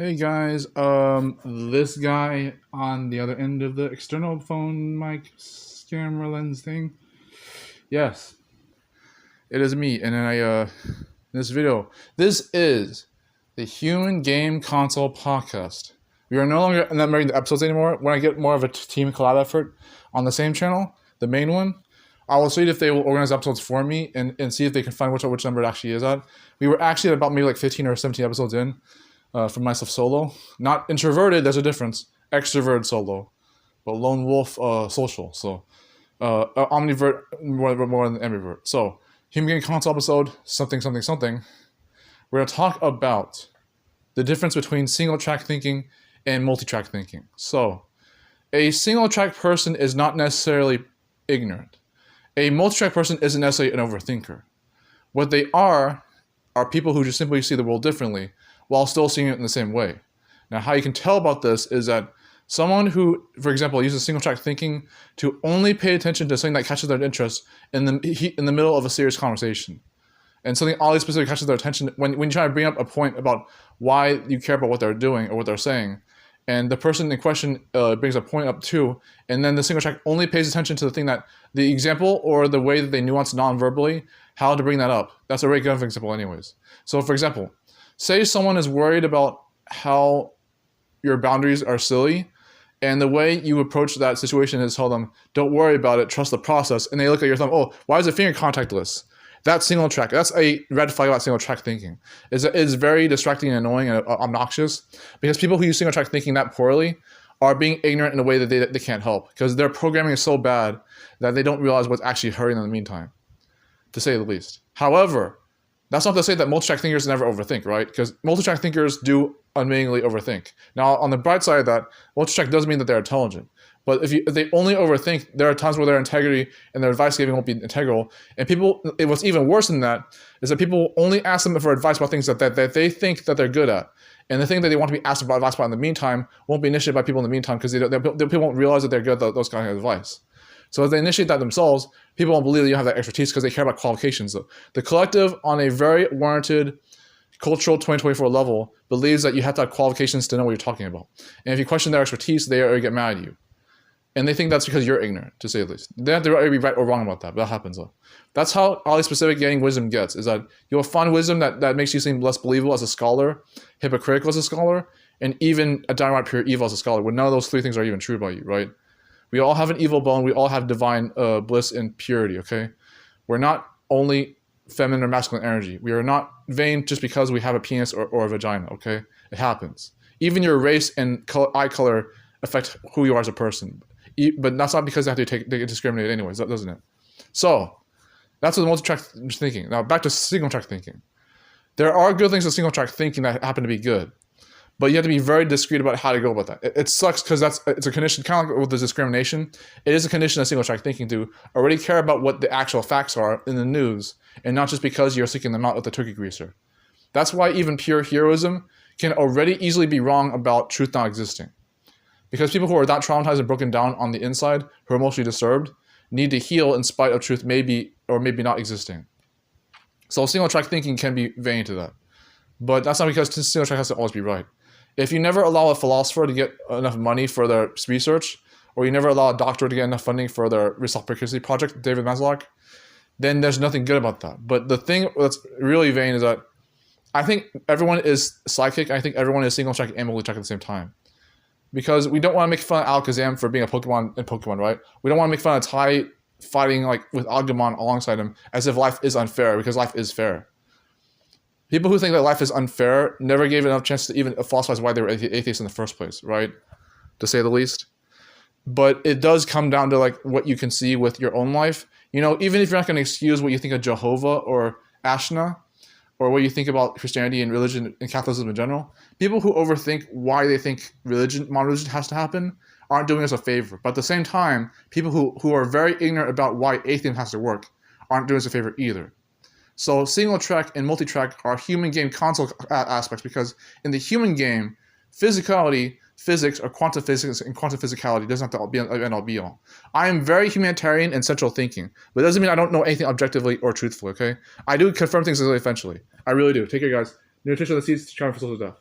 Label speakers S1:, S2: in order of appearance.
S1: Hey guys, this guy on the other end of the external phone mic camera lens thing. Yes, it is me, and this video, this is the Human Game Console Podcast. We are no longer not making the episodes anymore. When I get more of a team collab effort on the same channel, the main one, I will see if they will organize episodes for me and see if they can find which number it actually is at. We were actually at about maybe like 15 or 17 episodes in. For myself solo. Not introverted, there's a difference. Extrovert solo. But lone wolf social. So omnivert more than ambivert. So Human Game Console episode, something. We're gonna talk about the difference between single track thinking and multi-track thinking. So a single track person is not necessarily ignorant. A multi-track person isn't necessarily an overthinker. What they are people who just simply see the world differently while still seeing it in the same way. Now, how you can tell about this is that someone who, for example, uses single track thinking to only pay attention to something that catches their interest in the middle of a serious conversation, and something oddly specific catches their attention when you try to bring up a point about why you care about what they're doing or what they're saying, and the person in question brings a point up too, and then the single track only pays attention to the thing that the example or the way that they nuance non-verbally how to bring that up. That's a very good example anyways. So for example, say someone is worried about how your boundaries are silly, and the way you approach that situation is tell them, don't worry about it, trust the process, and they look at your thumb, oh, why is it finger contactless? That's single track. That's a red flag about single track thinking. It's very distracting and annoying and obnoxious because people who use single track thinking that poorly are being ignorant in a way that they can't help because their programming is so bad that they don't realize what's actually hurting them in the meantime, to say the least. However, that's not to say that multi-track thinkers never overthink, right? Because multi-track thinkers do unwittingly overthink. Now, on the bright side of that, multi-track does mean that they're intelligent. But if they only overthink, there are times where their integrity and their advice giving won't be integral. And what's even worse than that is that people only ask them for advice about things that they think that they're good at. And the thing that they want to be asked about advice about in the meantime won't be initiated by people in the meantime because people won't realize that they're good at those kind of advice. So if they initiate that themselves, people won't believe that you have that expertise because they care about qualifications. The collective, on a very warranted cultural 2024 level, believes that you have to have qualifications to know what you're talking about. And if you question their expertise, they get mad at you. And they think that's because you're ignorant, to say the least. They have to be right or wrong about that, but that happens though. That's how oddly specific getting wisdom gets, is that you'll find wisdom that makes you seem less believable as a scholar, hypocritical as a scholar, and even a downright pure evil as a scholar, when none of those three things are even true about you, right? We all have an evil bone. We all have divine bliss and purity, okay? We're not only feminine or masculine energy. We are not vain just because we have a penis or a vagina, okay? It happens. Even your race and eye color affect who you are as a person. But that's not because they discriminate anyways, doesn't it? So, that's what the multi-track thinking. Now, back to single-track thinking. There are good things with single-track thinking that happen to be good. But you have to be very discreet about how to go about that. It sucks because it's a condition, kind of like with the discrimination. It is a condition of single-track thinking to already care about what the actual facts are in the news, and not just because you're seeking them out with the turkey greaser. That's why even pure heroism can already easily be wrong about truth not existing. Because people who are that traumatized and broken down on the inside, who are emotionally disturbed, need to heal in spite of truth maybe or maybe not existing. So single-track thinking can be vain to that. But that's not because single-track has to always be right. If you never allow a philosopher to get enough money for their research, or you never allow a doctor to get enough funding for their self-efficacy project, David Maslow, then there's nothing good about that. But the thing that's really vain is that I think everyone is psychic. I think everyone is single-track and multi-track at the same time. Because we don't want to make fun of Alakazam for being a Pokemon in Pokemon, right? We don't want to make fun of Tai fighting like with Agumon alongside him as if life is unfair, because life is fair. People who think that life is unfair never gave enough chance to even philosophize why they were atheists in the first place, right? To say the least. But it does come down to like what you can see with your own life. You know, even if you're not going to excuse what you think of Jehovah or Ashna, or what you think about Christianity and religion and Catholicism in general, people who overthink why they think modern religion has to happen aren't doing us a favor. But at the same time, people who are very ignorant about why atheism has to work aren't doing us a favor either. So single track and multi-track are human game console aspects because in the human game, physicality, physics, or quantum physics and quantum physicality doesn't have to be an end-all be-all. I am very humanitarian and central thinking, but it doesn't mean I don't know anything objectively or truthfully, okay? I do confirm things eventually. I really do. Take care, guys. Nutrition of the seeds, trying for social death.